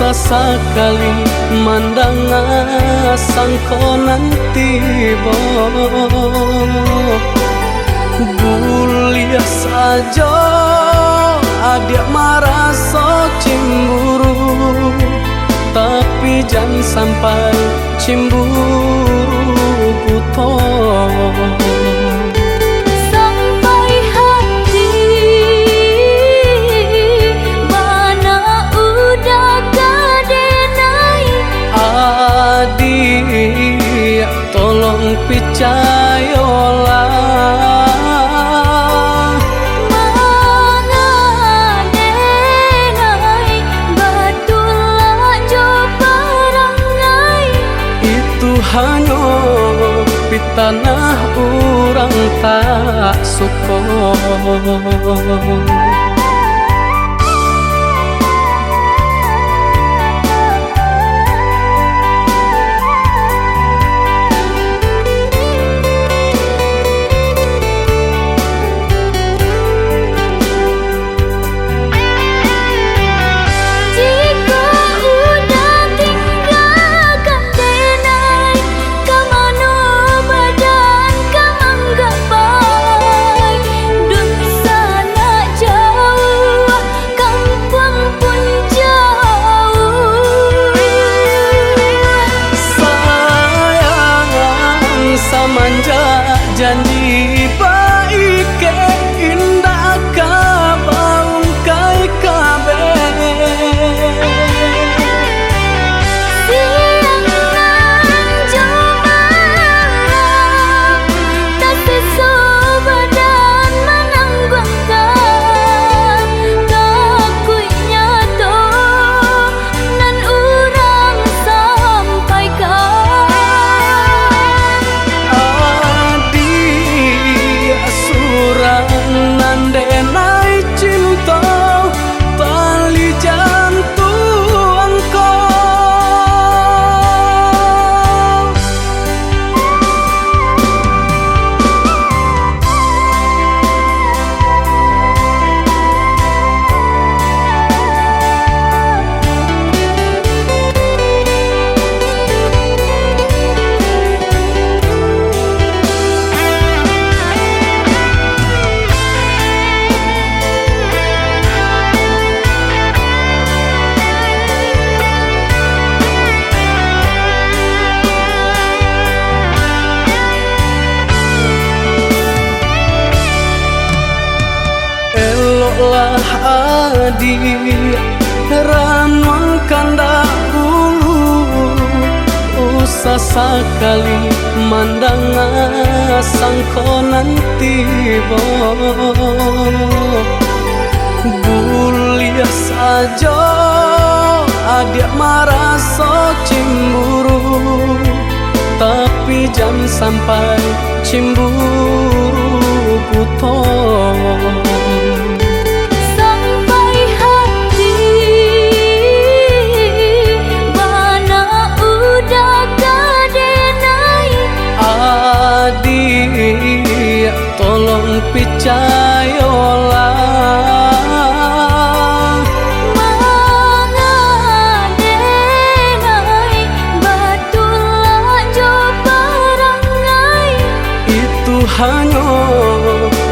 Sesekali mandang sangko nanti bulia saja adik marah so cemburu, tapi jangan sampai cemburu buto. Adik, tolong percayalah, mengadenai betullah jo perangai. Itu hanya di tanah orang tak suka. Janji baik ke indah kabaung kai kabe. Siang nan jomang tak sesu badan menanggungkan kakuinya to nan urang sampaikan. Nandenai cinta tali jantung lah adik ranuangkan dahulu, usah sekali mandang sangko nanti bulia saja adik marah so cemburu, tapi jangan sampai cemburu buto. Adik, tolong percayalah, mengadenai betullah jo perangai. Itu hanya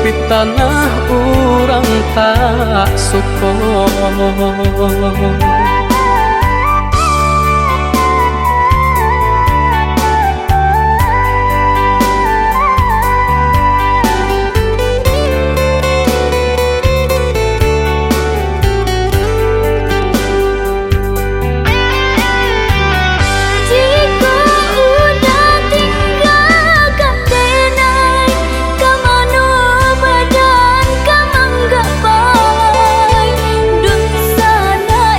di tanah orang tak suka. Duh sana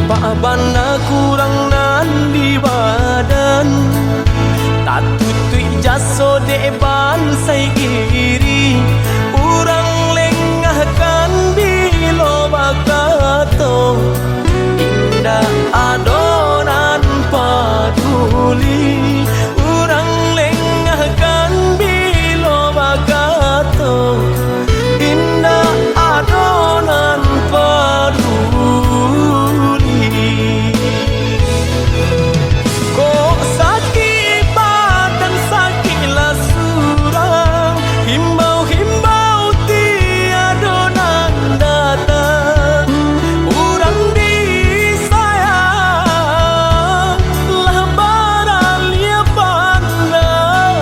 nampak bana kurang nan di badan, tak tutui jaso deban sai iri, urang lengahkan bilo bakato, indah adonan paduli, urang lengahkan bilo bakato, indah adonan paduli. Kok sakit badan sakitlah surang, himbau-himbau tiada nan datang, urang disayang lah baralia pandang,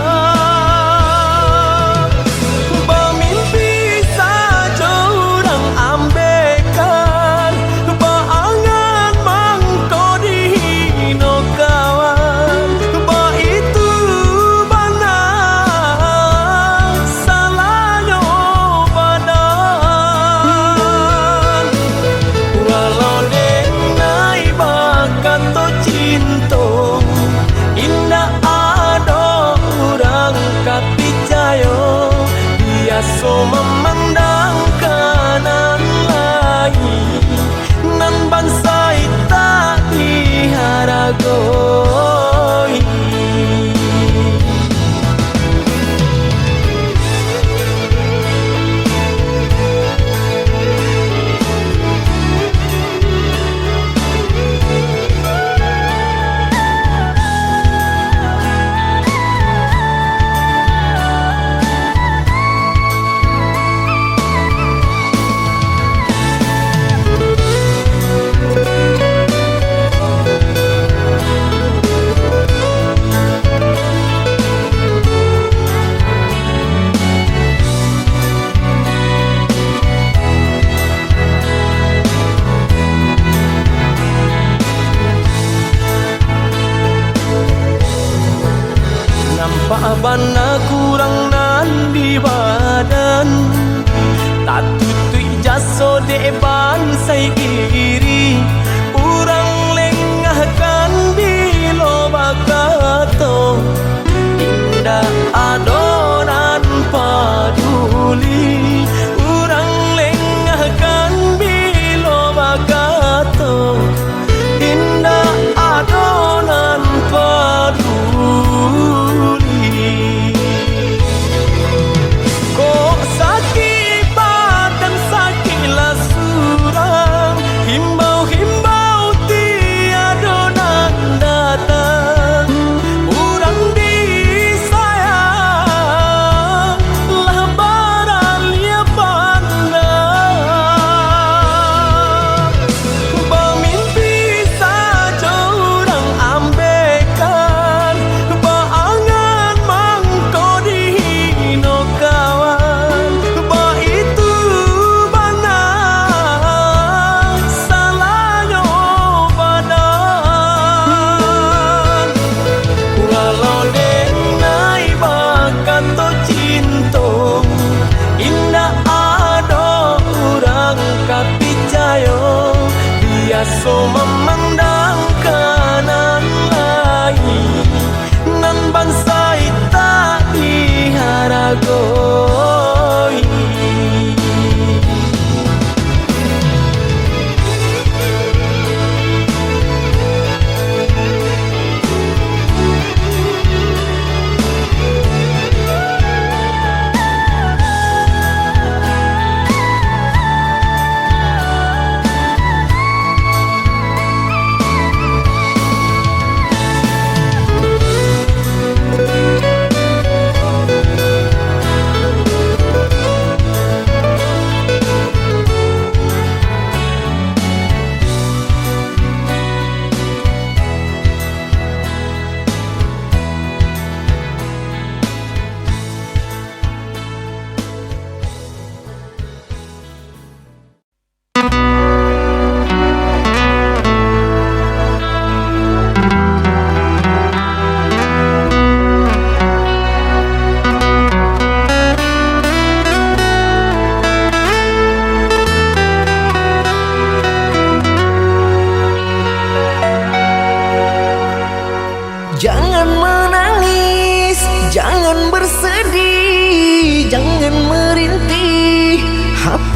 bermimpi saja urang ambekan, baangan mangko dihino kawan, ba itu bana salahnya badan, walau denai bakat to cinta, indah ada urang kapicayo, biasa memandang kanan lain, nan bansai tak diharagoi. Nampak bana kurang nan di badan, tak tutui jaso deban sai iri, urang lengahkan bilo bakato, indah adonan paduli, urang lengahkan bilo bakato, indah adonan paduli. Kok sakit badan sakitlah surang, himbau-himbau tiada nan datang, urang disayang lah baralia pandang, bermimpi saja urang ambekan, baangan mangko dihino kawan, ba itu bana salahnya badan, walau denai bakat to cinta, indah ada urang kapicayo, biasa memandang kanan lain, nan bansai tak diharagoi.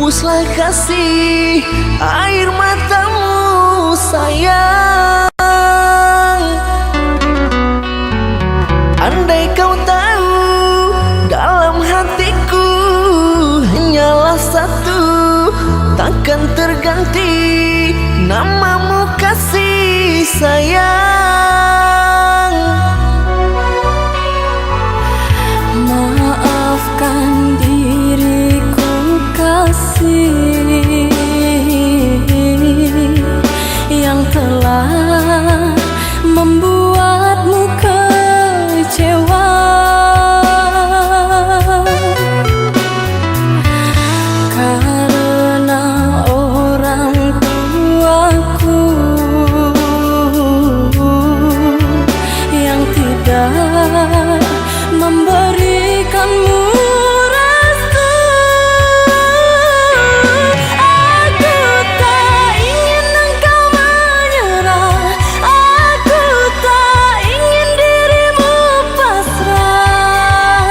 hapuslah kasih air matamu sayang. Andai kau tahu dalam hatiku hanyalah satu, takkan terganti namamu kasih sayang. Maafkan diriku kasih yang telah membuatmu kecewa. Karena orang tuaku yang tidak memberikanmu restu. Aku tak ingin engkau menyerah, aku tak ingin dirimu pasrah.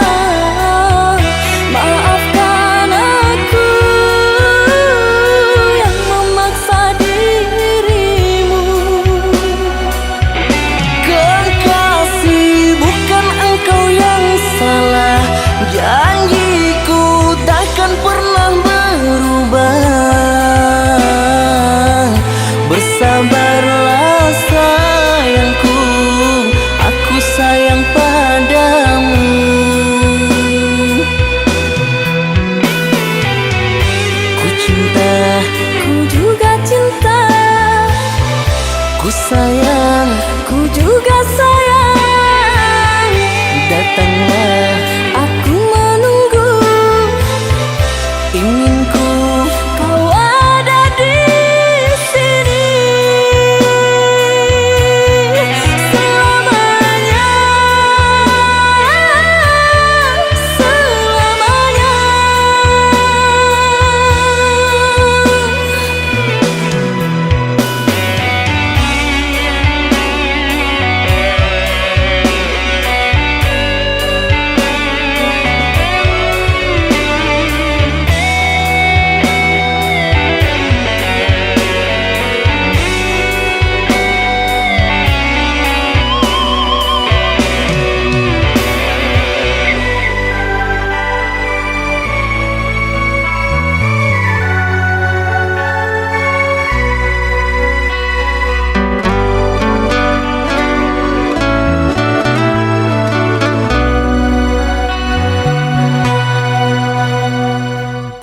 Maafkan aku yang memaksa dirimu. Kekasih, bukan engkau yang salah, janjiku takkan pernah berubah. Bersabarlah sayangku, aku sayang padamu. Ku cinta, Ku juga cinta, ku sayang, ku juga sayang. datanglah Aku menunggu, inginku. kau ada di sini selamanya, selamanya.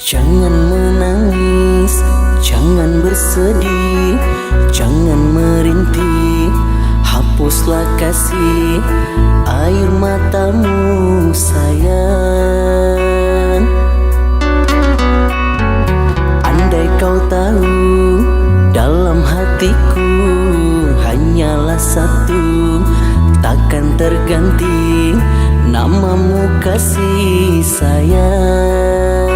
Jangan menangis, jangan bersedih, jangan merintih, hapuslah kasih air matamu sayang. Andai kau tahu dalam hatiku hanyalah satu, takkan terganti namamu kasih sayang.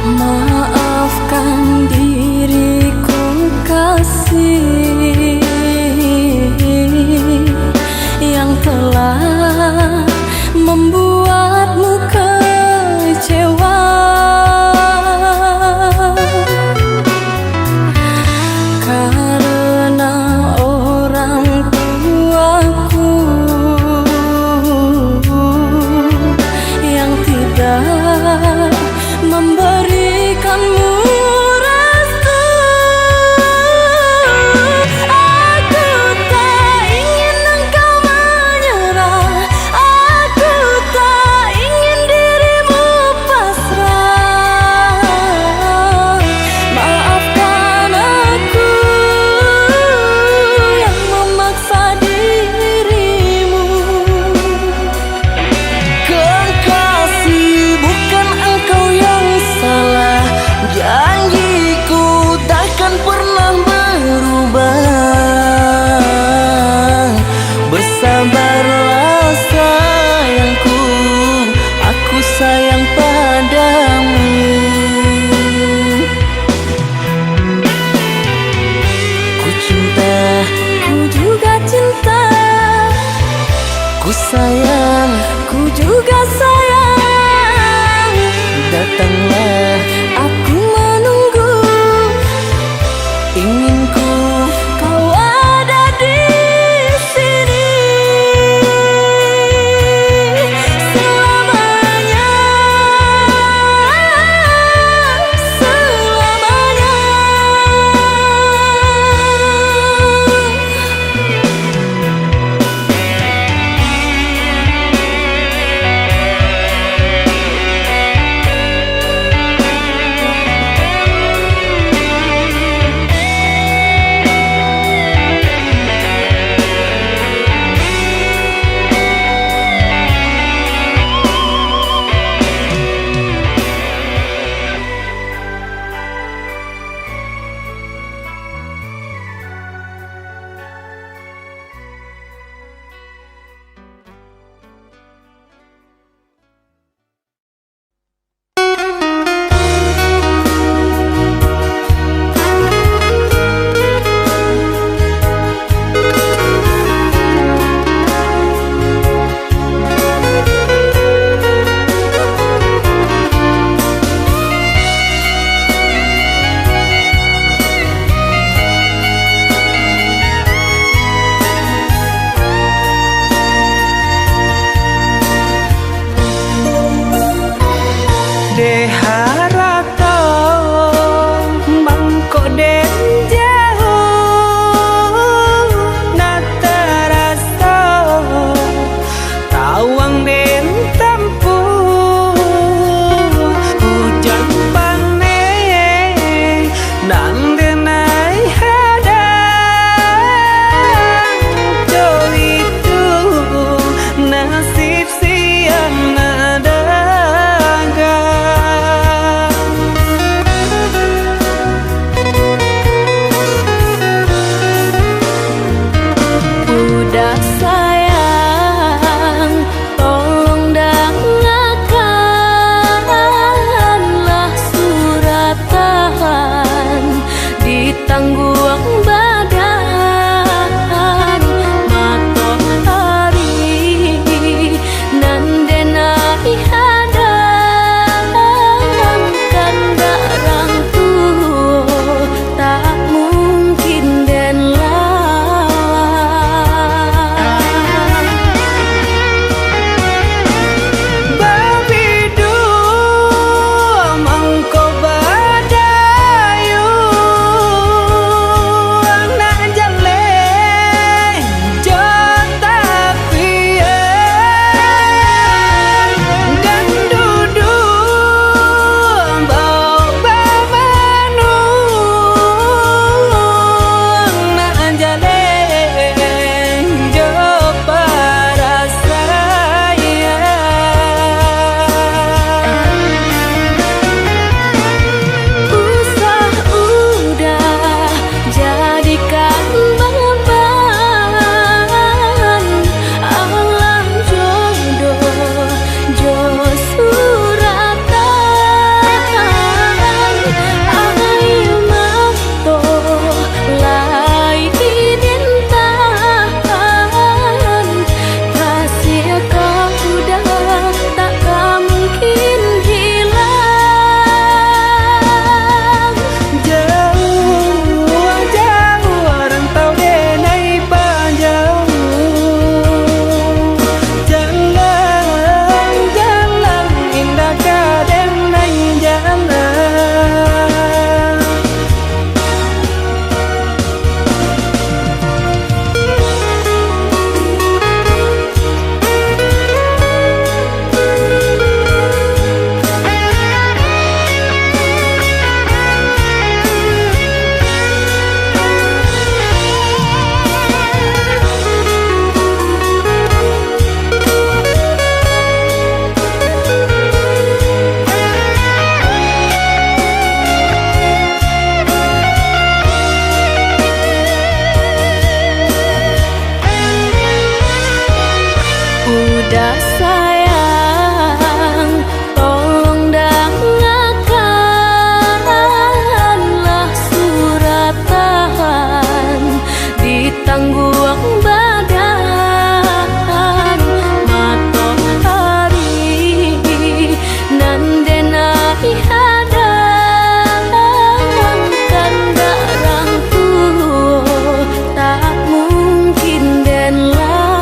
Maafkan diriku kasih yang telah membuatmu kecewa. Karena orang tuaku yang tidak memberikanmu restu. Aku tak ingin engkau menyerah, aku tak ingin dirimu pasrah. Maafkan aku yang memaksa dirimu. Kekasih, bukan engkau yang salah, janjiku takkan pernah berubah. Bersabarlah sayangku, aku sayang padamu. Ku cinta, Ku juga cinta, ku sayang, ku juga sayang. Tandenai hadang jo itu nasib siang nadagang. Udah sayang, tolong dengarkanlah suratan di tangguang badan matahari nan denai hadang kanda rangtu tak mungkin den lawan. Babidu mangko badayu anak jale jo tapian dan dudu bau bamanu anak jale jo para saya. Usah udah jadikan beban, alam jodoh jo suratan, ayo manto lai dintahan, kasih kau udah tak mungkin hilang. Jauh rantau denai panjang, jalan indah kadenai jalan. Udah sayang, tolong dengarkanlah suratan di tangguang badan matahari nan denai hadang kanda rangtu tak mungkin den lawan.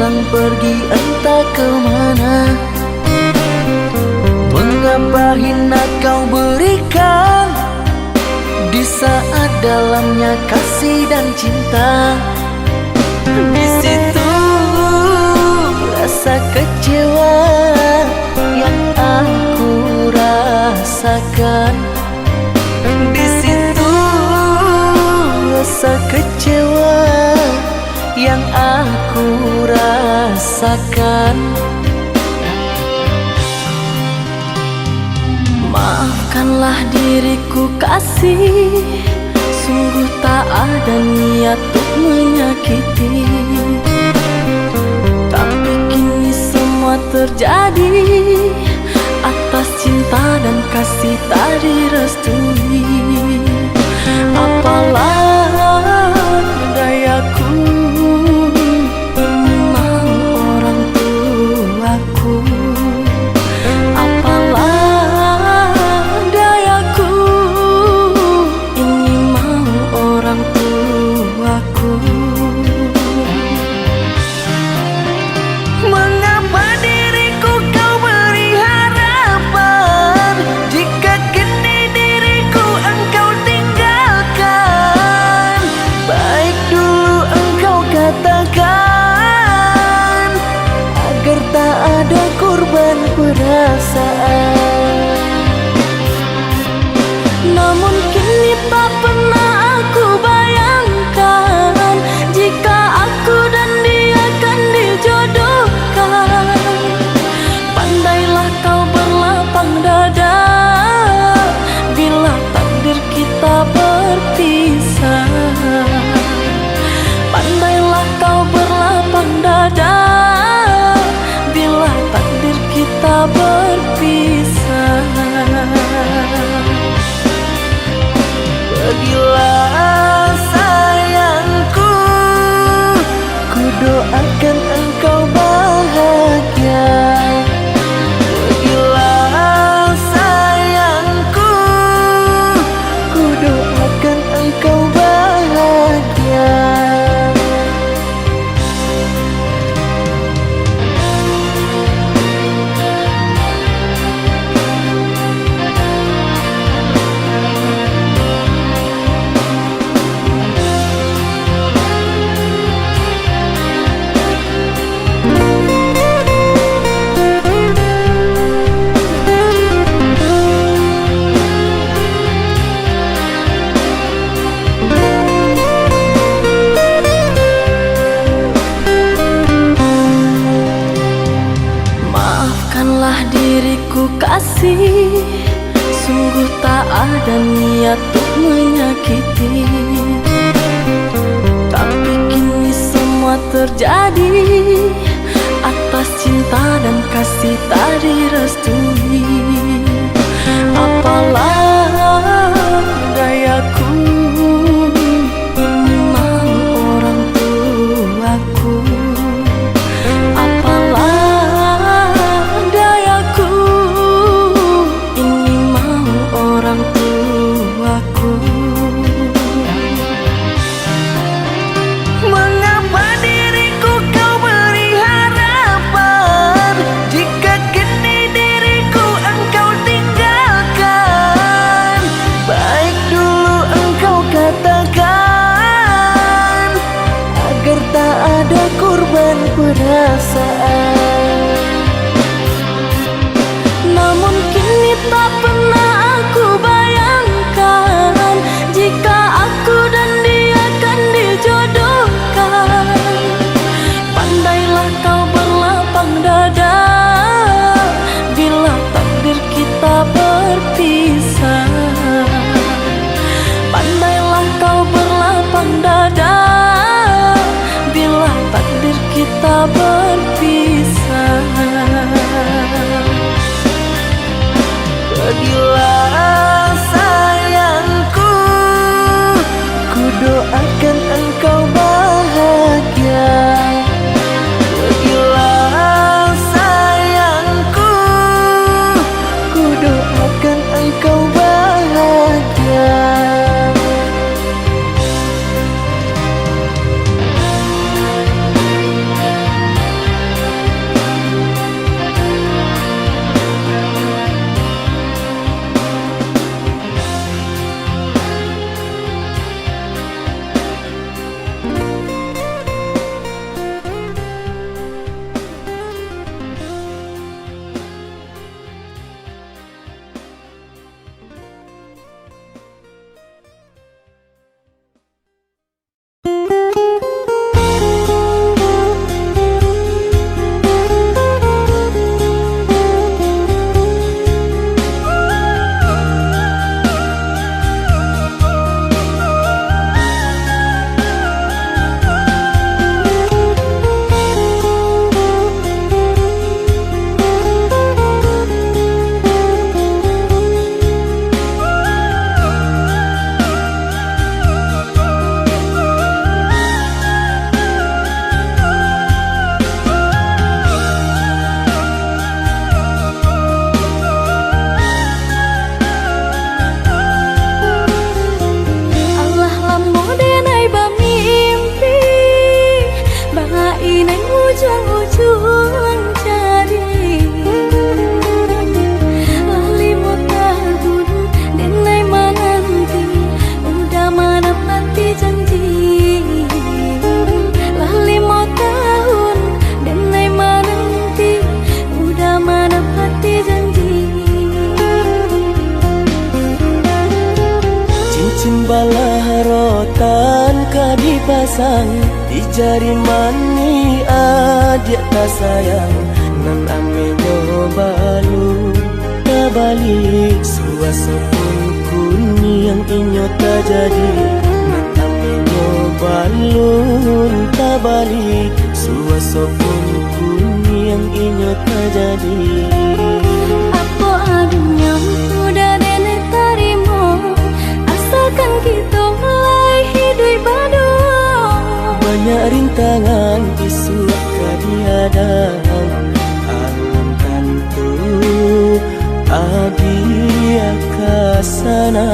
hilang pergi entah kemana. Mengapa hina kau berikan di saat dalamnya kasih dan cinta. Di situ rasa kecewa yang aku rasakan. Di situ rasa kecewa yang aku rasakan. Maafkanlah diriku kasih, sungguh tak ada niat untuk menyakiti. Tapi kini semua terjadi atas cinta dan kasih tak direstui. Apalah dayaku, ini mau orang tuaku. Apalah dayaku, ini mau orang tuaku. Mengapa diriku kau beri harapan jika kini diriku engkau tinggalkan? Baik dulu engkau katakan agar tak ada korban perasaan. Namun kini tak pernah aku bayangkan jika aku dan dia akan dijodohkan. Pandailah kau berlapang dada bila takdir kita berpisah. Pandailah kau berlapang dada bila takdir kita berpisah. Pergilah sayangku, ku doakan engkau bahagia. Pergilah sayangku, ku doakan engkau bahagia. Maafkanlah diriku kasih, sungguh tak ada niat untuk menyakiti. Tapi kini semua terjadi atas cinta dan kasih tak direstui. Apalah dayaku, ini mau orang tuaku. Apalah dayaku, ini mau orang tuaku. Mengapa diriku kau beri harapan jika kini diriku engkau tinggalkan? Baik dulu engkau katakan agar tak ada korban perasaan. Namun kini tak pernah aku bayangkan jika aku dan dia akan dijodohkan. Pandailah kau berlapang dada bila takdir kita berpisah. Pandailah kau berlapang dada bila takdir kita berpisah. Pergilah sang di jari mani adik tak sayang nan amenyo balu tabalik suaso pun kuni yang inyo tak jadi nan amenyo balun tabalik suaso pun kuni yang inyo tak jadi. Apa adanya udah nenek tarimo asalkan kita mulai hidup baru. Banyak rintangan isu kadiadang alam tentu abia kasana.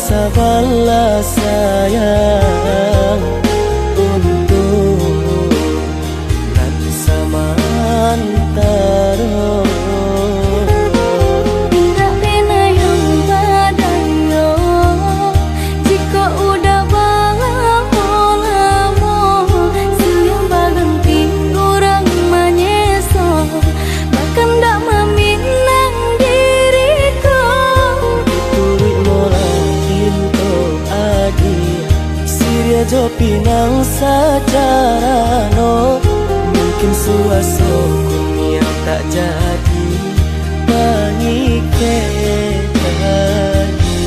Sabarlah sayang untuk nanti samantara. Tidak pena yang badayo jika udah lamo siang berhenti kurang menyeso bahkan tak meminang diriku. Turut Siria jo pinang secara no mungkin suaso kunia tak jadi mengikat lagi.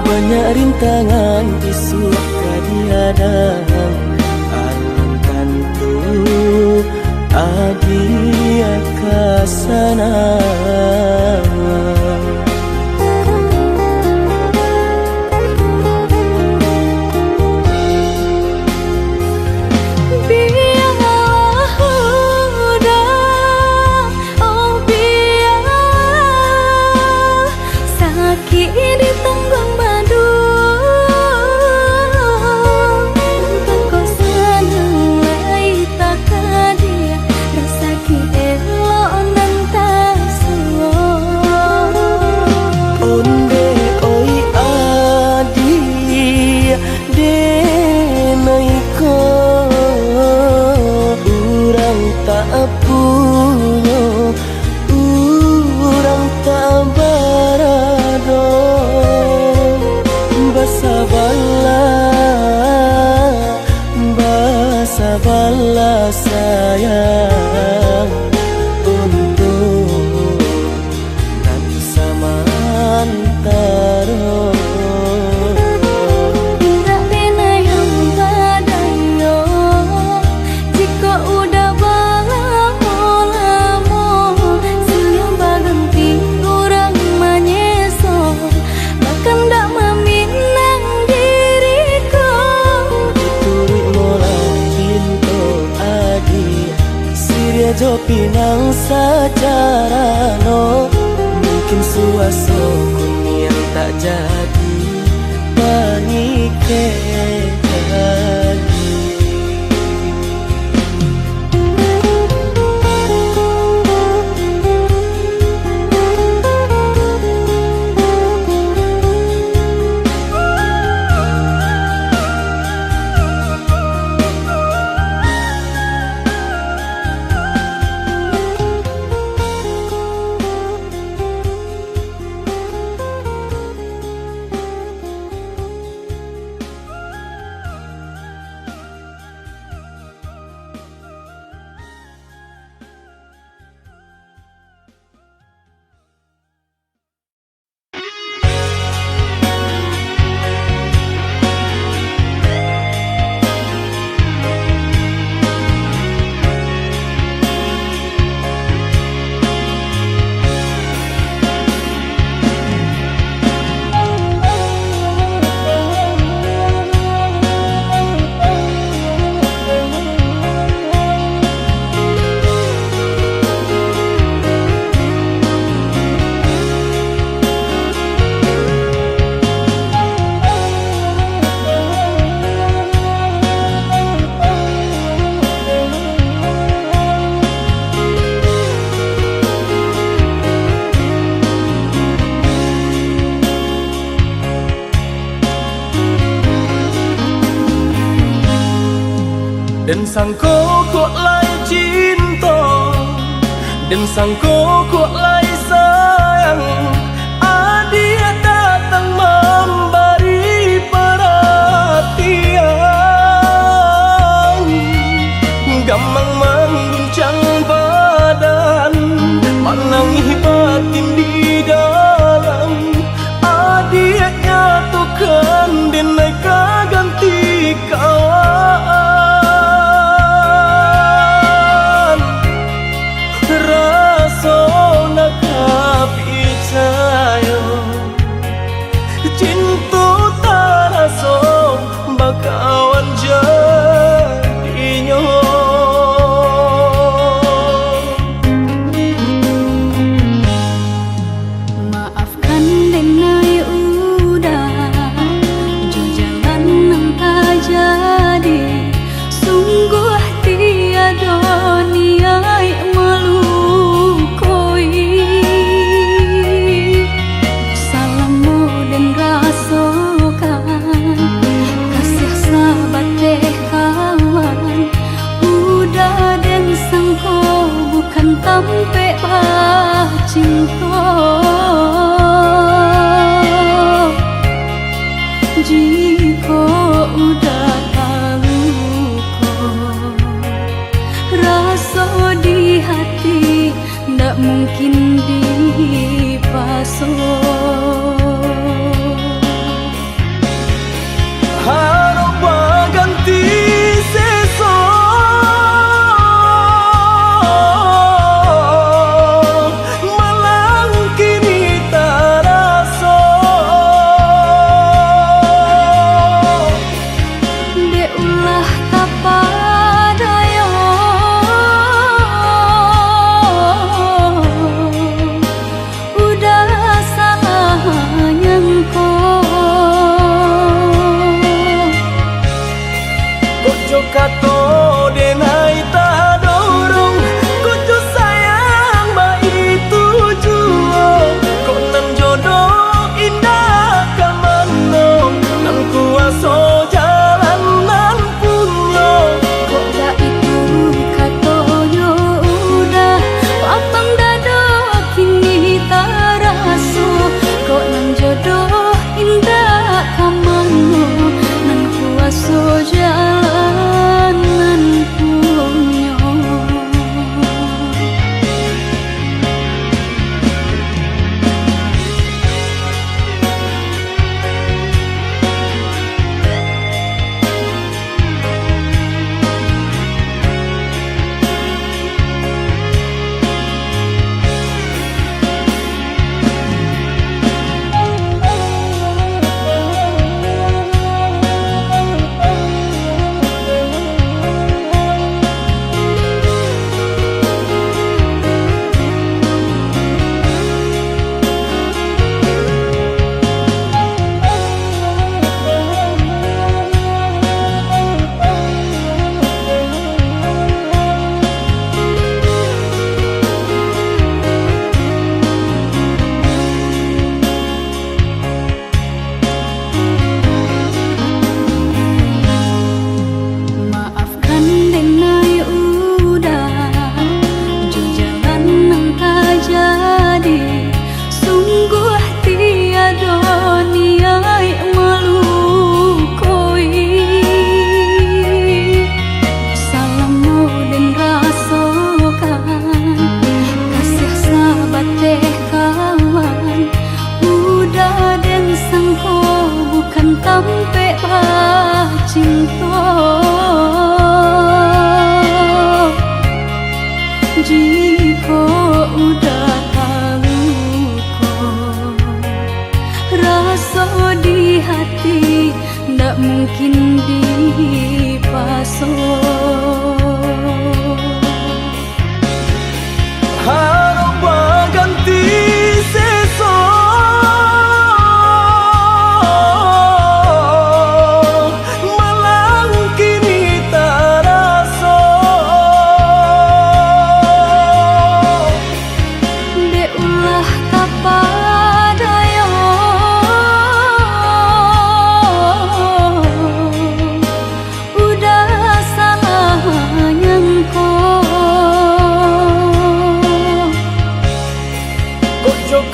Banyak rintangan isu kadiadang alam tentu abia kasana. Sabarlah sayang untuk nanti samantara. Tidak pena yang badayo jika udah lamo siang berhenti kurang menyeso bahkan tak meminang diriku. Turut Siria jo pinang secara no mungkin suaso kuning tak jadi Dan sangko kok lai cinta, dan sangko kok lai sayang. Dia datang memberi perhatian, gampang mengguncang badan, menangi batin di dalam. Dia nyatukan denai ganti kawan. Kawan jadinya maafkan denai udah jalan nang tak jadi, sungguh tiada niat melukoi. Salammu dan rasakan sahabat teh kawan, udah dan sangko bukan tampe bah cinta. Jika udah tahu kok rasa di hati ndak mungkin dipasok. Ganti seso malang kini taraso. Deulah tapadaya udah salah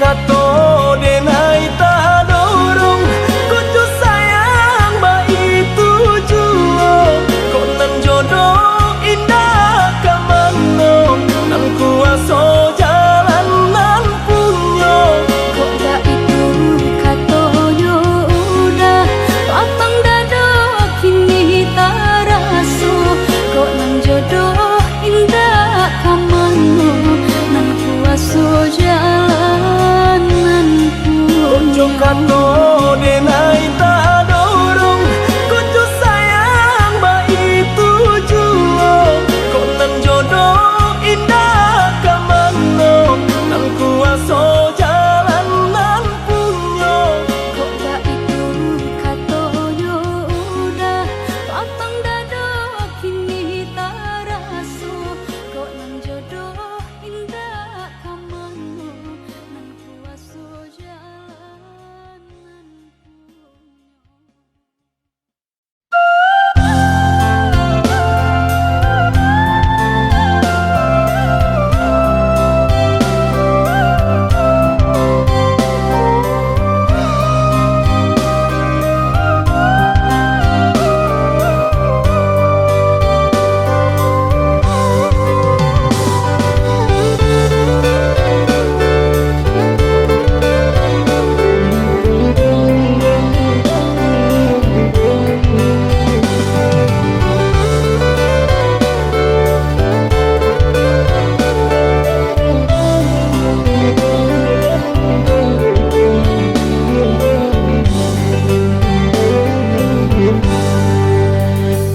kato denai tak dorong kucu sayang ba itu juo kok nan jodoh indah kamano nan kuaso jalan nan punyo kok gak itu katonyo udah patang dado kini tak raso kok nan jodoh indah kamano nan kuaso jalan nan kucu punyo kato denai tak dorong kucu sayang ba itu juo kok nan jodoh indah kamano nan kuaso jalan nan punyo kok gak itu katonyo udah patang dado kini tak raso kok nan jodoh indah kamano nan kuaso jalan nan punyo.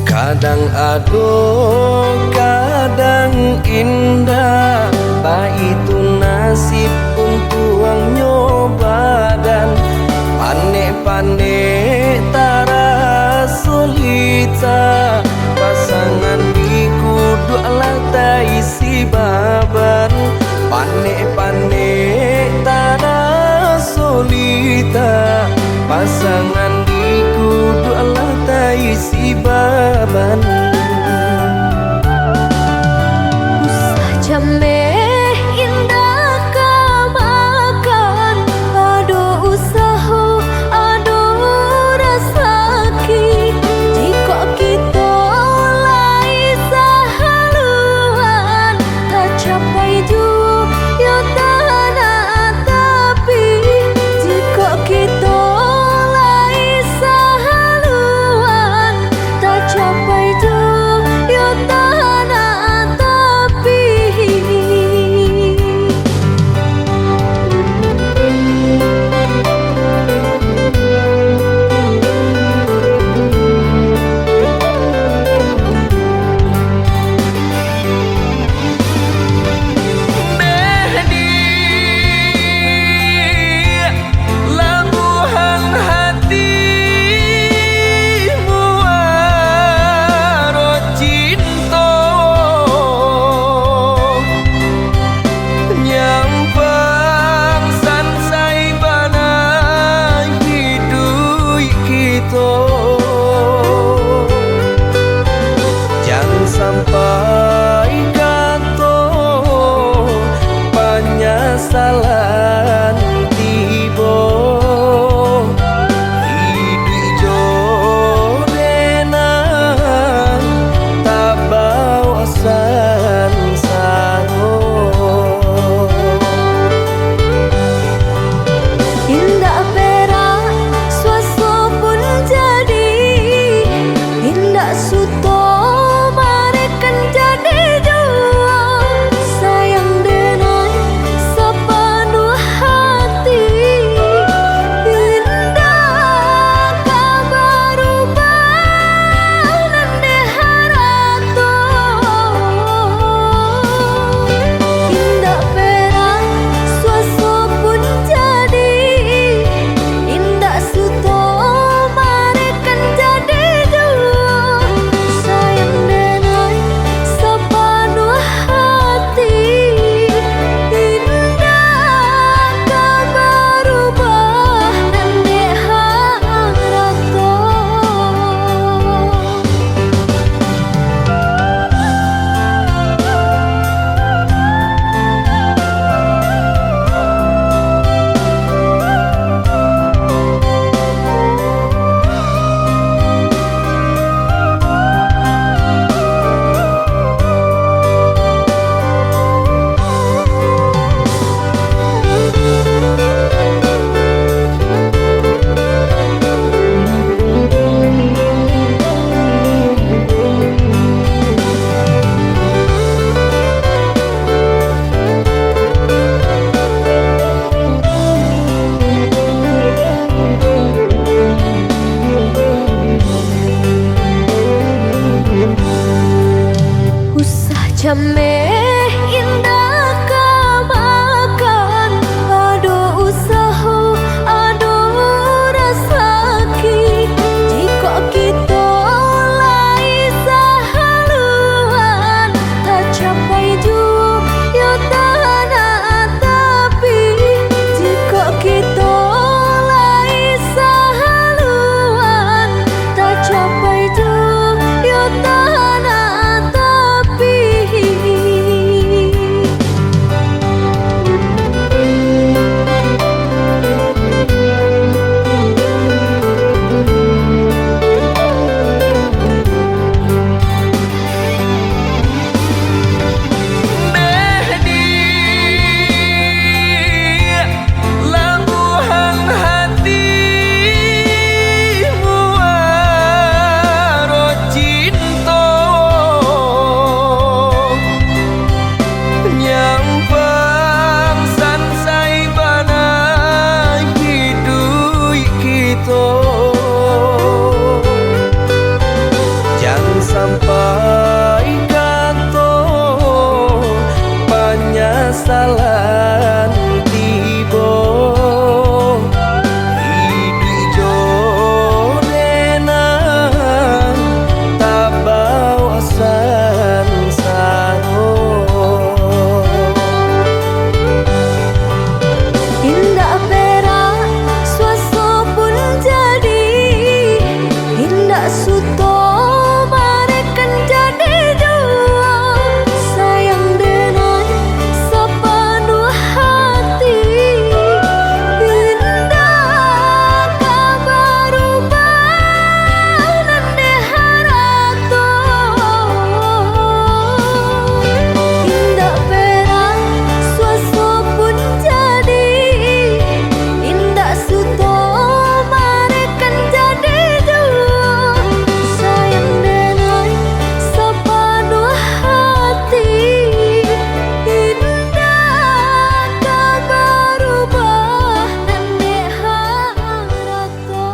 Kadang aduh, kadang indah Ba itu nasib untuk ang nyoba dan Panek-panek tara solita Pasangan di kudu alat isi baban Panek-panek tara solita Pasangan di kudu alat isi baban Usah jame indah kamakan ado usaha ado rasaki jika kita lai sahaluan tak capai juga tanah tapi jika kita lai sahaluan tak capai juga tanah tapi Labuhan hatimu aro cinta Nyampang sansai bana hidup kita Jangan sampai kato penyesalan tiba Hidup jodena tak bawa sansaro indah perak suaso pun jadi indah suto marekan jadi jua sayang denai sapan Cameh indah kamakan, aduh usaha, aduh rasaki. Jika kita lai sahaluan, tak capai jua ya tanah tapi. Jika kita lai sahaluan, tak capai jua ya tanah tapi. Labuhan hatimu aro cinta nyampang sansai bana hidup kita. Jangan sampai kata penyesalan tiba. Hidup jodoh tak bawa sansaro. Indah perak swasta pun jadi, indah suto marekan jadi jua. Sayang dengan sepenuh hati, indah kabar ubah nande harato. Indah perak swasta pun jadi, indah suto marekan jadi jua. Sayang dengan sepenuh hati, indah kabar ubah nande harato.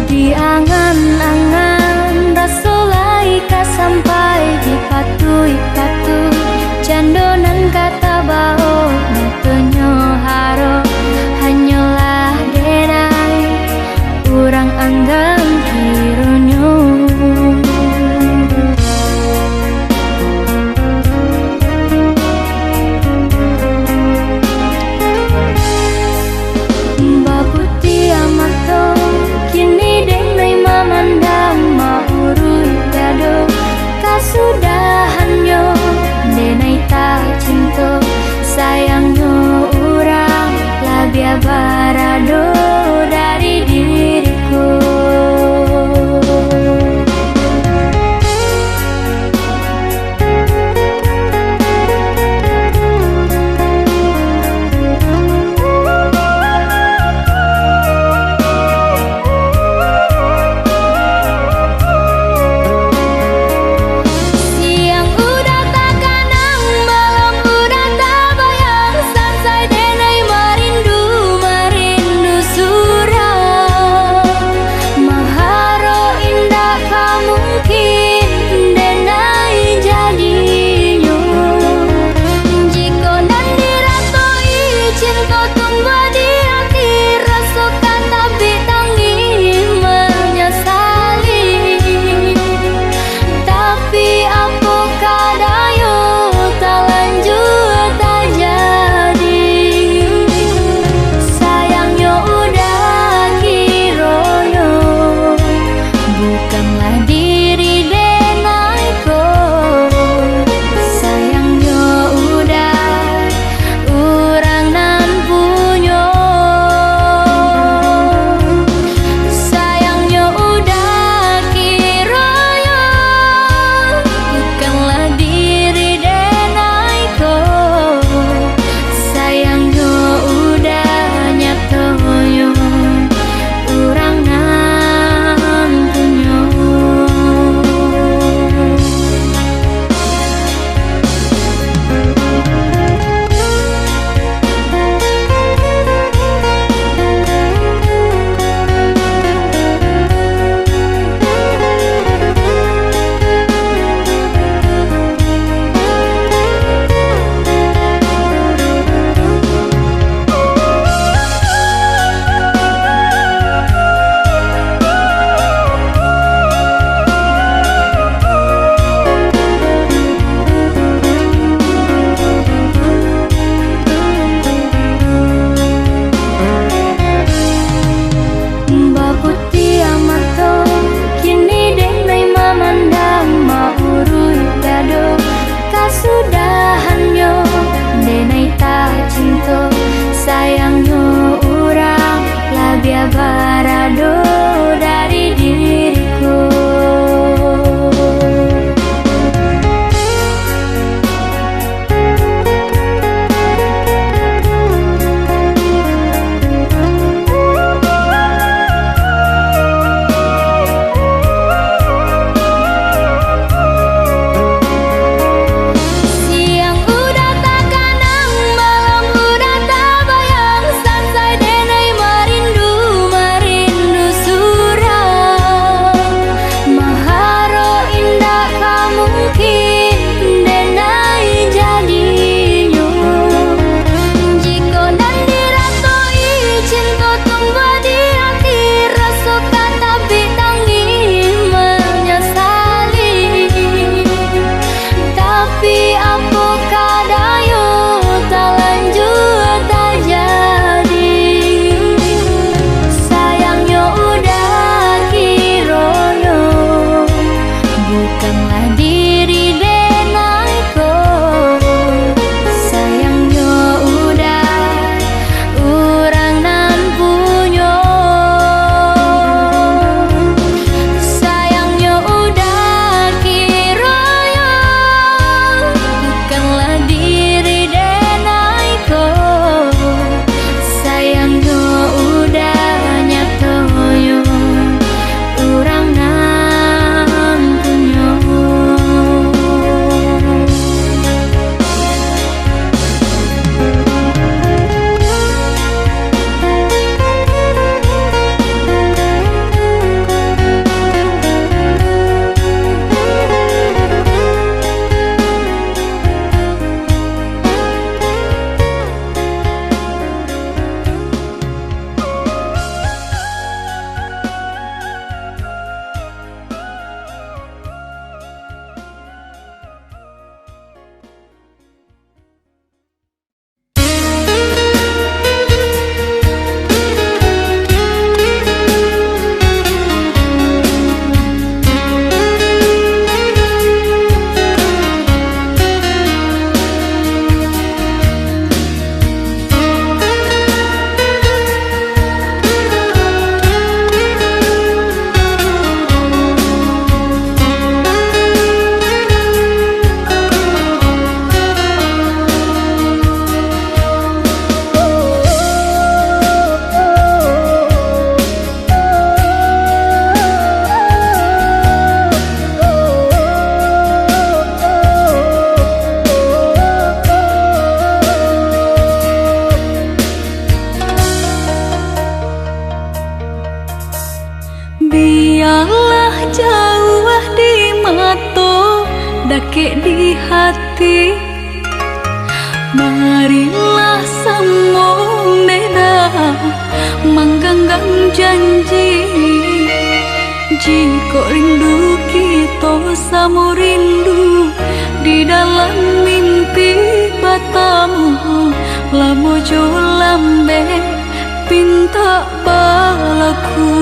Di angan-angan rasolai ka sampai di patu candonan kata bao nutunyo haro hanyalah denai urang anggang kironyo. Babuti amato kini denai mamandang maurui dado kasudahanyo denai tak cinta sayangnya urang labia barado dari diriku. Biarlah jauh di mata, dake di hati. Marilah sambung beda, menggenggam janji. Jika rindu kita sama rindu di dalam mimpi batamu, lamo jo lambe pinta balaku.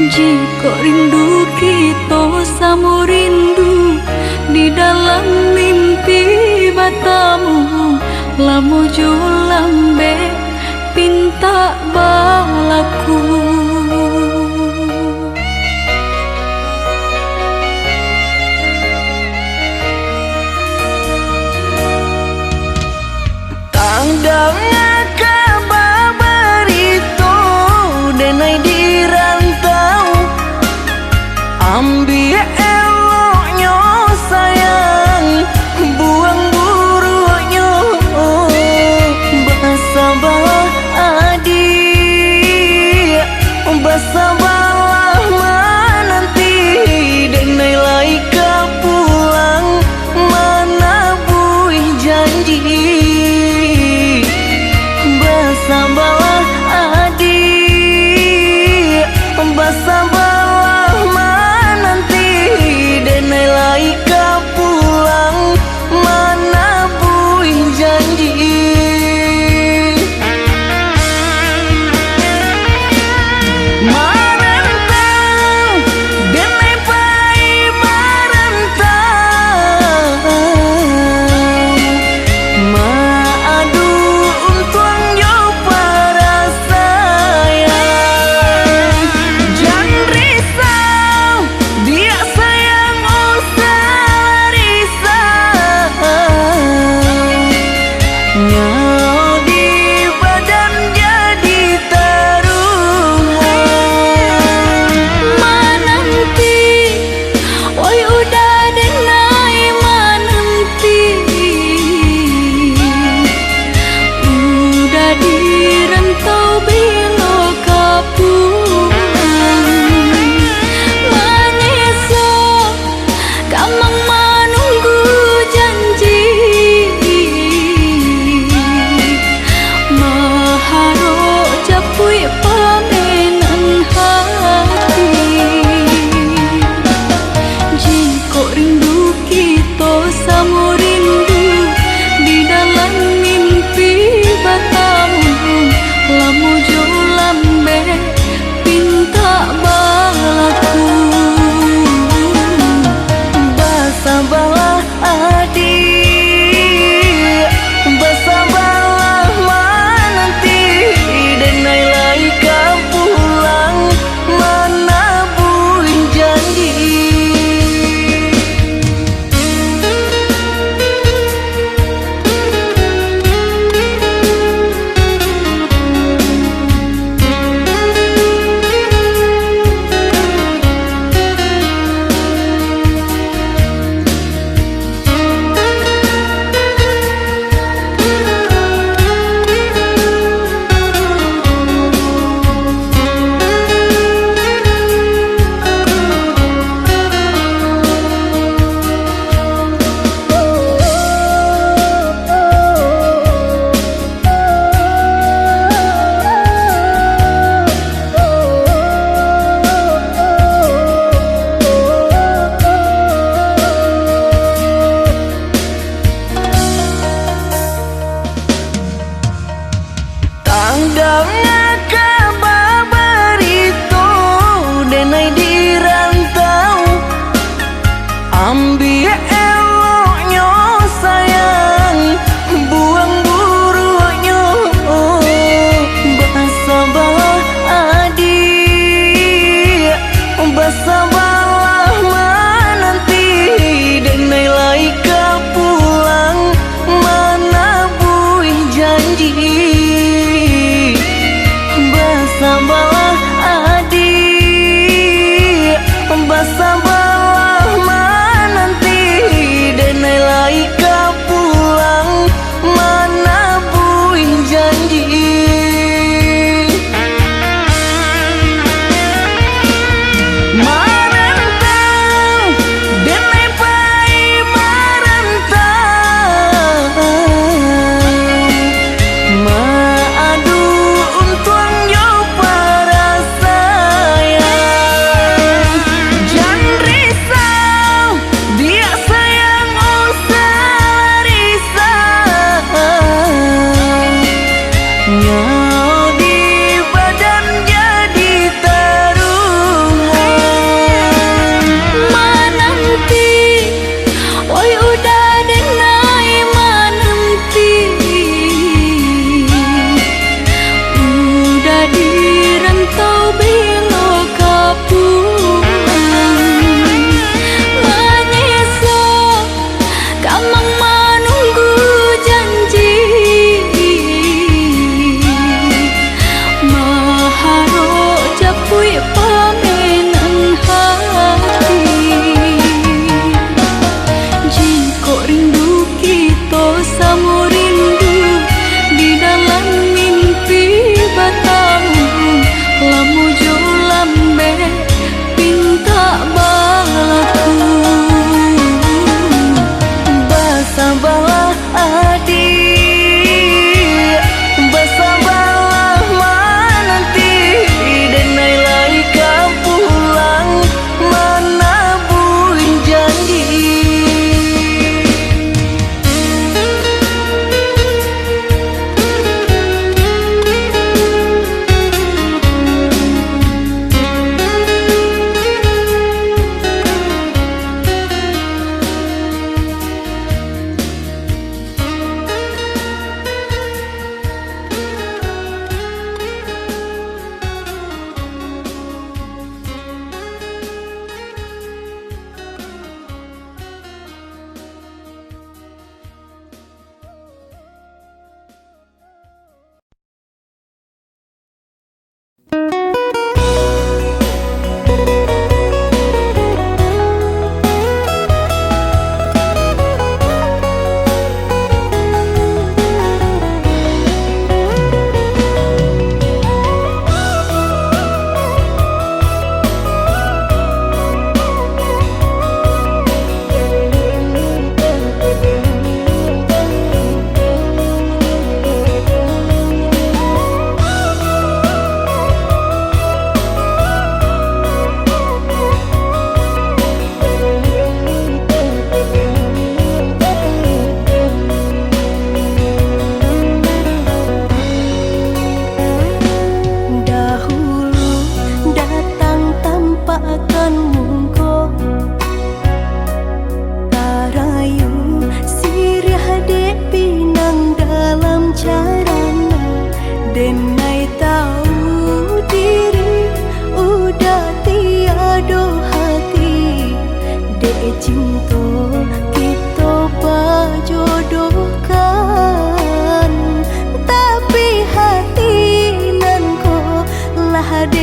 Jika rindu kita sama rindu di dalam mimpi batamu, lamo jo lambe pinta balaku. Tandangnya kabar itu denai di rantau, ambil eloknya sayang, buang buruknya. Bersabarlah adik, bersabarlah menanti, denai laika pulang menabui janji. Bersabarlah adik, bersabarlah menanti,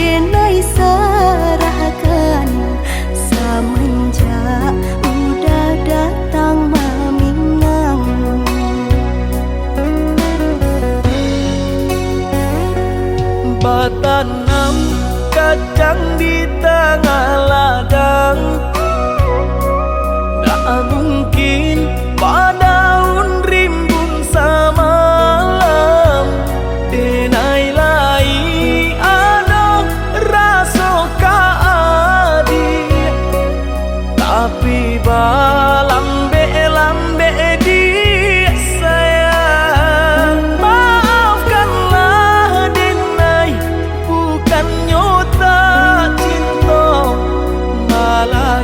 denai serahkan semenjak udah datang meminang. Batanam kacang di tengah ladang, tak mungkin padaun rimbun samalam. Denai lai ada rasa kaadi, tapi lambe di sayang. Maafkanlah Denai, bukannya tak cinta, malah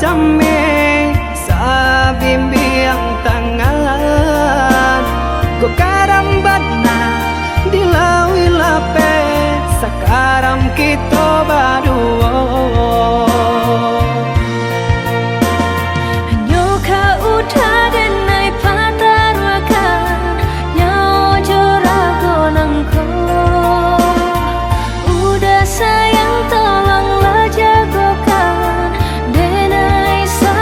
jame sa bimbing tangan ko karambat na dilawi lape sakaram kito baduo Hanyo ka udah denai patarwakan Nyao jorago nangko Udah sayang tolonglah jagokan Denai sa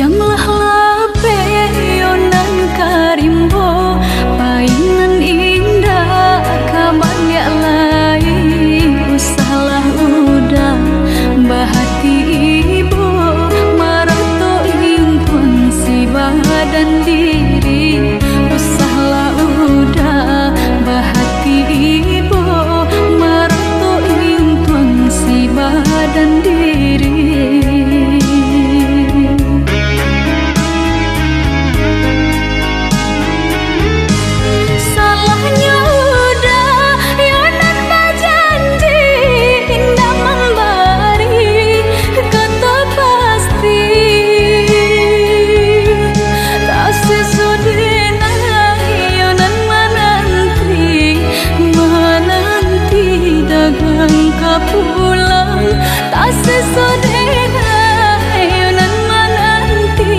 Jamlah lape yonan karimbo painan indah kabanyak lain usahlah udah bahati ibu marato ingkun si badan diri usahlah udah bahati ibu marato ingkun si badan diri. Pulang tak sesodena yonan menanti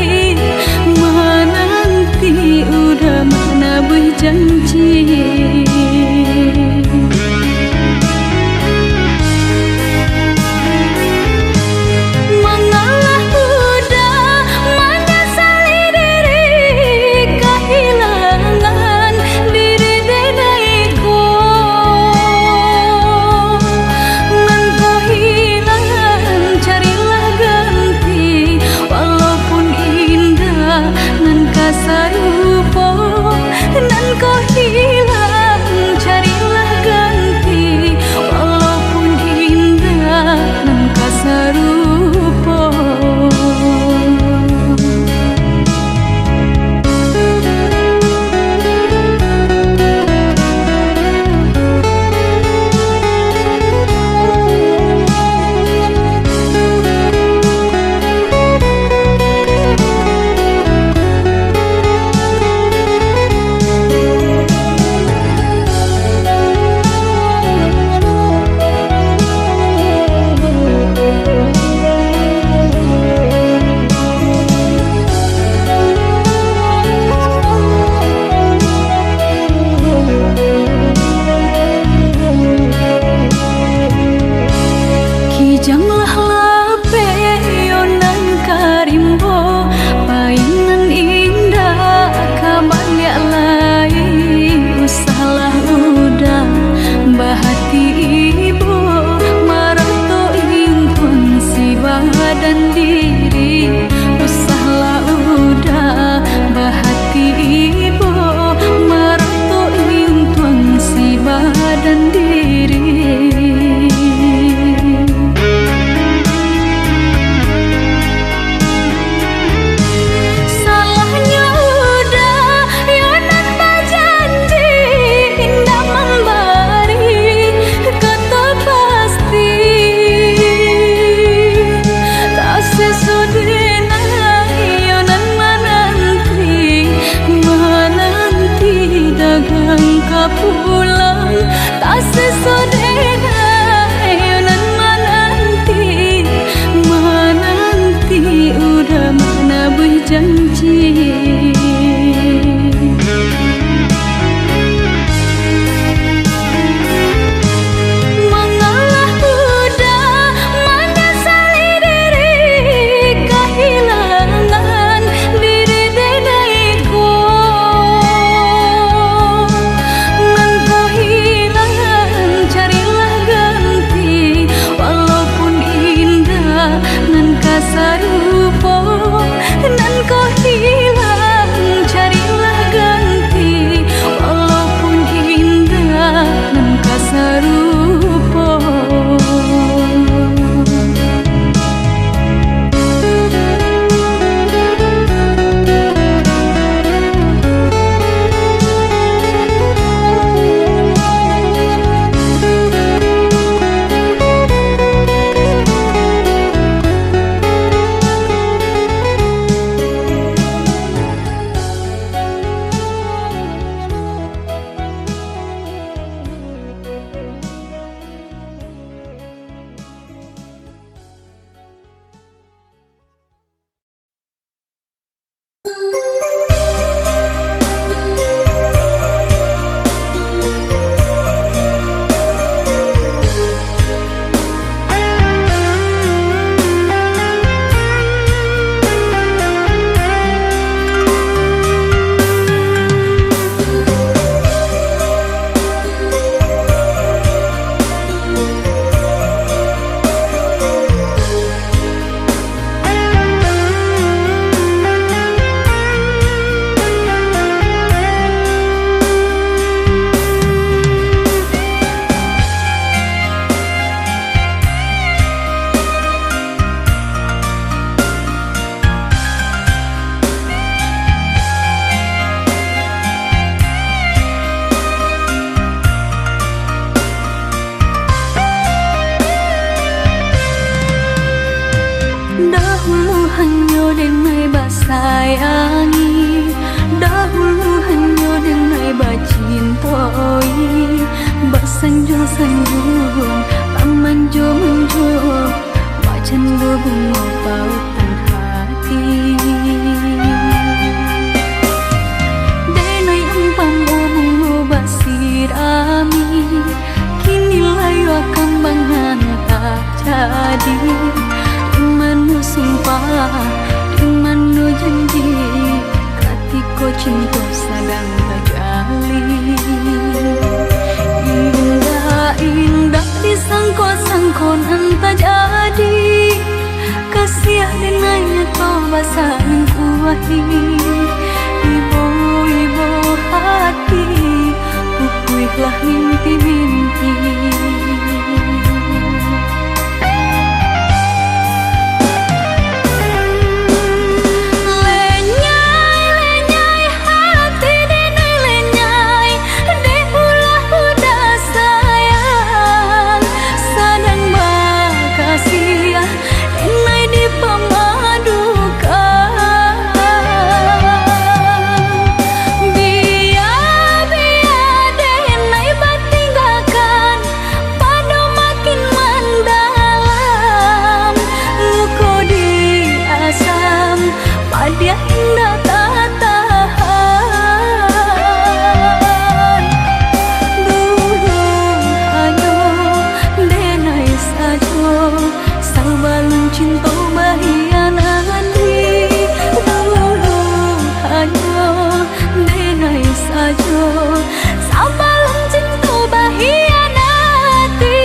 udah mana berjanji. Mengalah udah menyesali diri kehilangan diri denaiku. Sarupo nan kau hilang carilah ganti walaupun indah nan kasarupo. Jamlah lape yonan karimbo painan indah kabanyak lain usahlah udah bahati ibu marato ingkun si badan diri usahlah udah bahati ibu marato ingkun si badan diri. Pulang tak sesodena yonan menanti udah mana berjanji. Mengalah udah menyesali diri kehilangan diri denaiku. Sarupo nan kau hilang hanya denai basayangi, dahulu hanya denai bacintoi, basanjung-sanjung, pamanjung-manjung, bacandu bunga pautan hati. Denai empam bunga basirami, kini layu akan bangan tak jadi. Imanu sumpah, imanu janji, katiko cinta sedang terjalin. Indah disangko-sangko entah jadi, kasih denanya kau basah kuahi. Ibu-ibu hati, pupuihlah mimpi-mimpi. Dia indah tak tahan. Dulu hanya denai saja, sabalun cinta bahianati. Dulu hanya denai saja, sabalun cinta bahianati.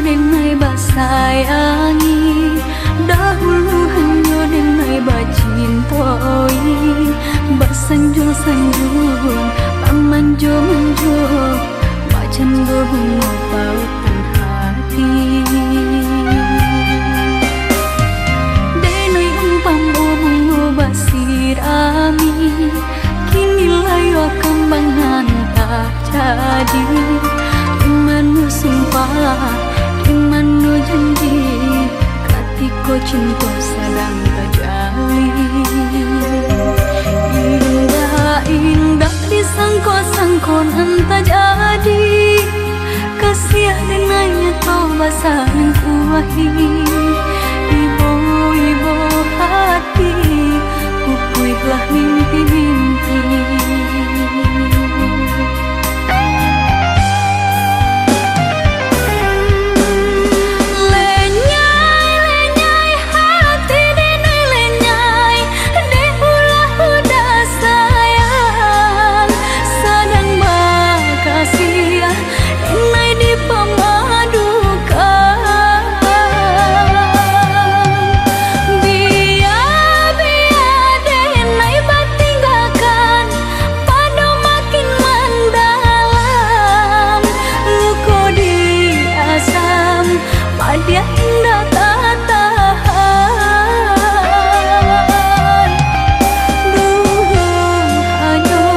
Denai basayangi, dahulu hanya denai bacintoi, basanjung-sanjung, pamanjung-manjung, bacandu bunga pautan hati. Denai empam bunga basirami, kini layu akan bangan tak jadi. Imanu sumpah, imanu janji, katiko cinta sedang terjalin. Indah disangko-sangko entah jadi, kasih denanya kau basah kuahi. Ibu-ibu hati, pupuihlah mimpi-mimpi. Dia indah tak tahan. Dulu hanya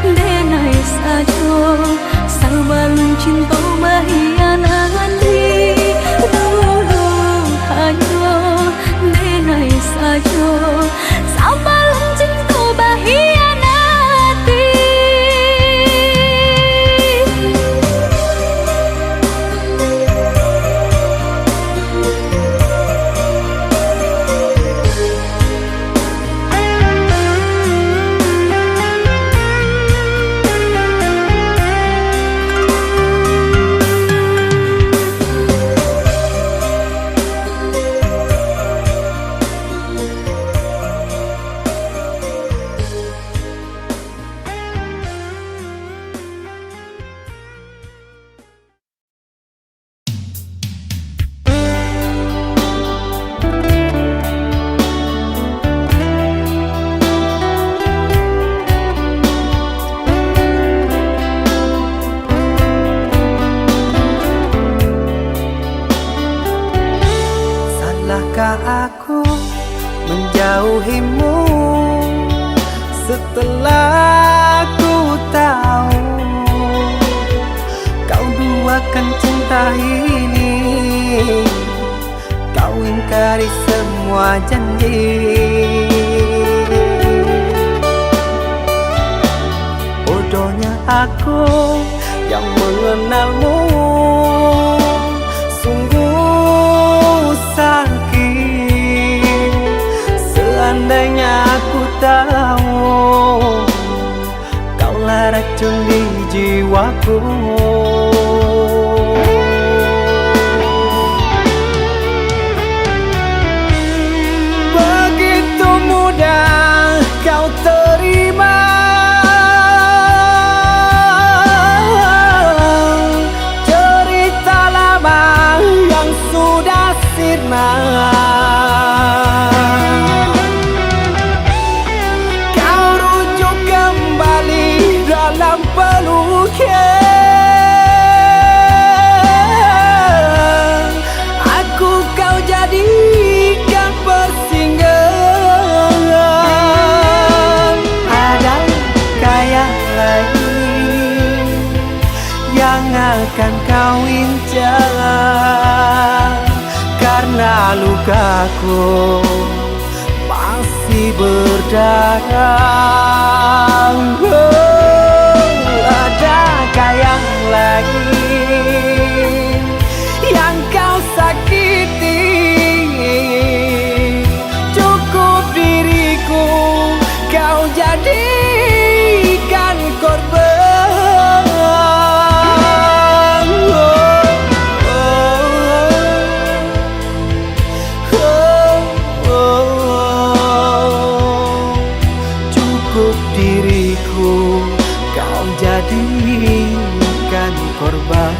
denai saja, sabalun cinta bahianati. Dulu hanya denai saja, sabalun cinta bahianati. menjauhimu setelah ku tahu kau duakan cinta ini. Kau ingkari semua janji. Bodohnya aku yang mengenalmu, sungguh sakit. Seandainya aku tahu kaulah racun di jiwaku. Begitu mudah kau terima cerita lama yang sudah sirna. Kau rujuk kembali dalam peluknya. Aku kau jadikan persinggahan. Adakah yang lain yang akan kau incar? Karena lukaku masih berdarah. Adakah yang lain yang kau sakiti? Cukup diriku kau jadikan korban. Cukup diriku kau jadikan korban.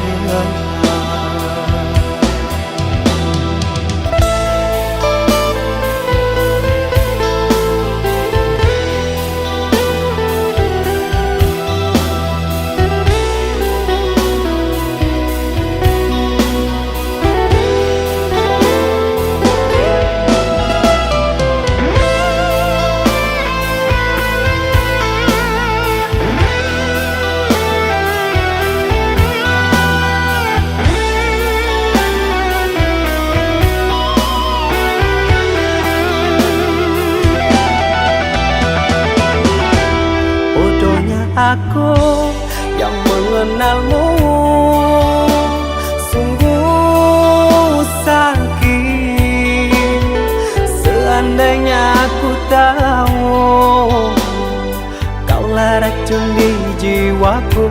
Aku yang mengenalmu, sungguh sakit. Seandainya aku tahu kaulah racun di jiwaku.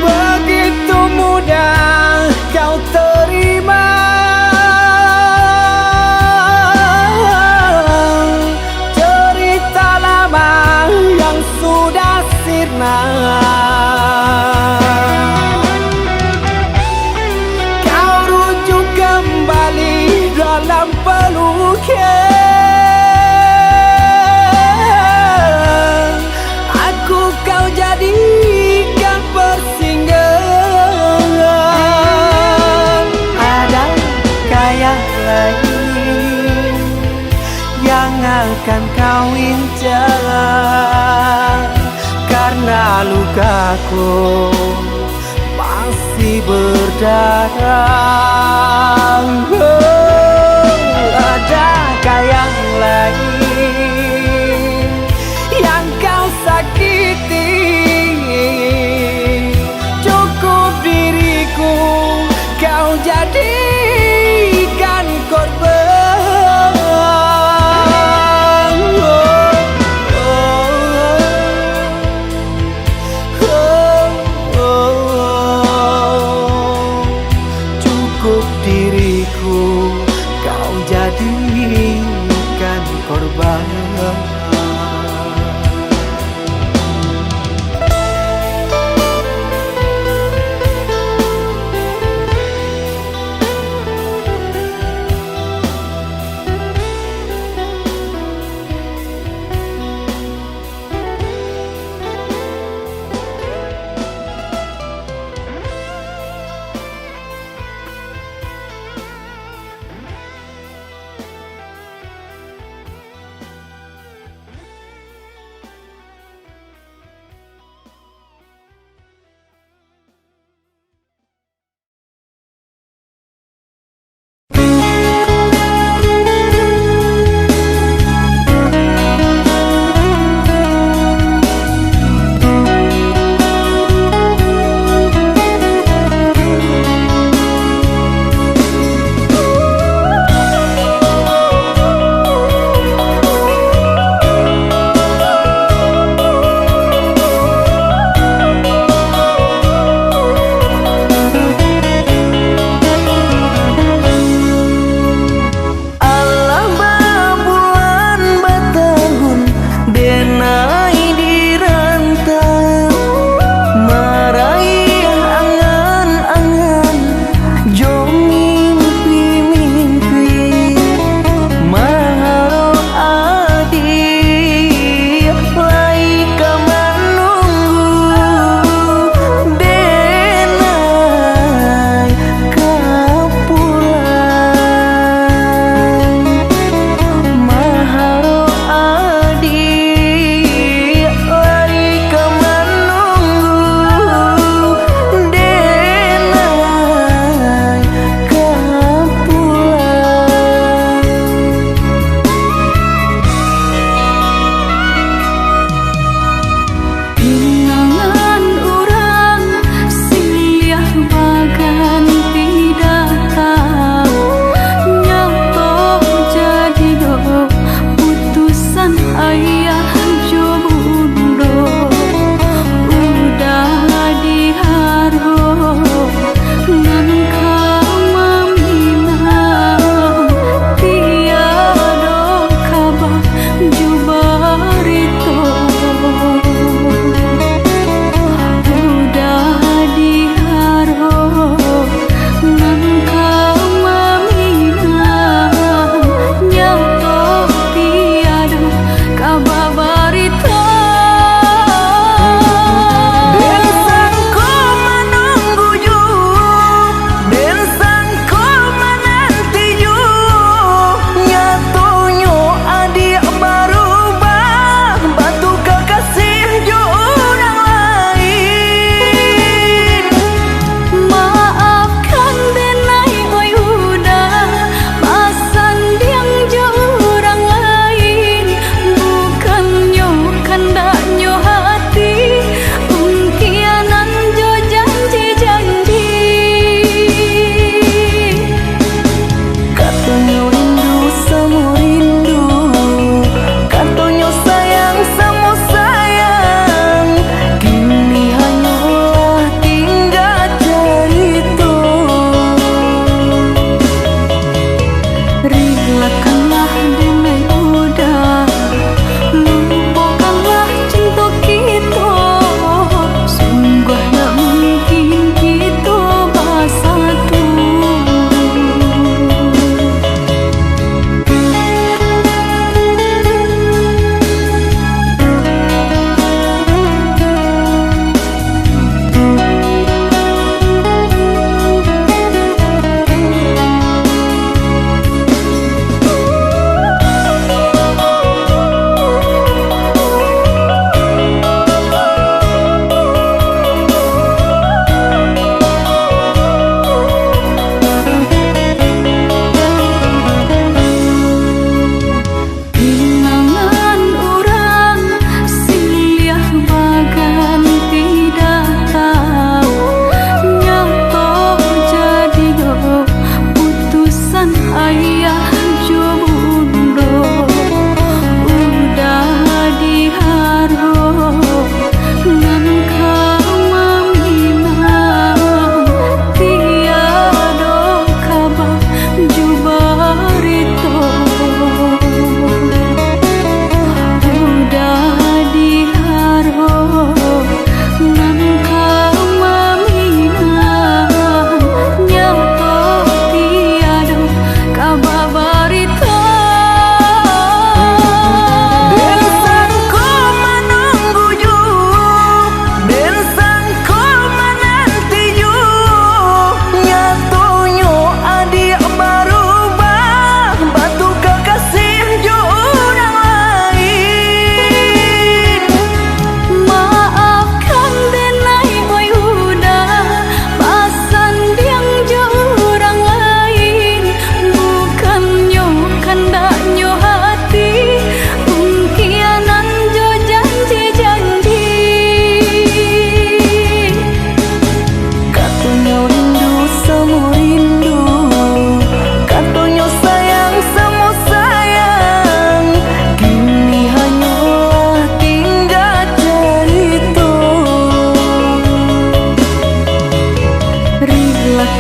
Begitu mudah kau terima sudah sirna. Kau rujuk kembali dalam peluknya. Aku kau jadikan persinggahan. Adakah yang lain yang akan kau incar? Karena lukaku masih berdarah. Adakah yang lain yang kau sakiti? Cukup diriku kau jadikan korban. Jadikan korban.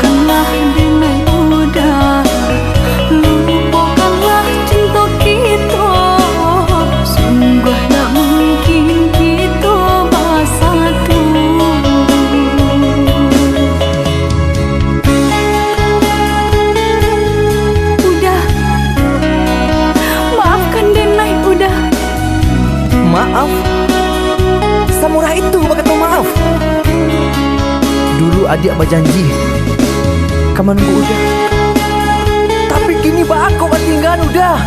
maafkanlah denai udah, lupakanlah cinta kita. Sungguh tak mungkin kita bersatu. Udah, maafkan denai udah. Maaf? Samurah itu berkata maaf. Dulu adik berjanji kamu nunggu udah, tapi kini aku tinggal udah.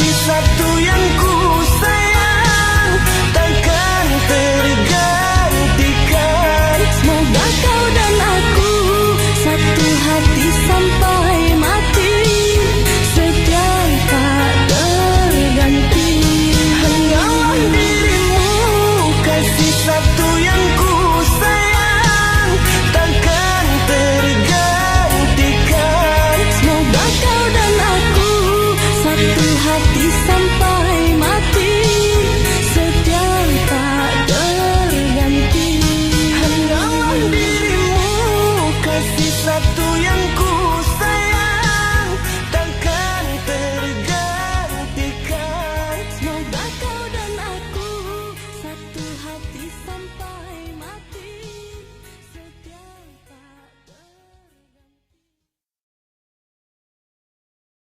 satu yang ku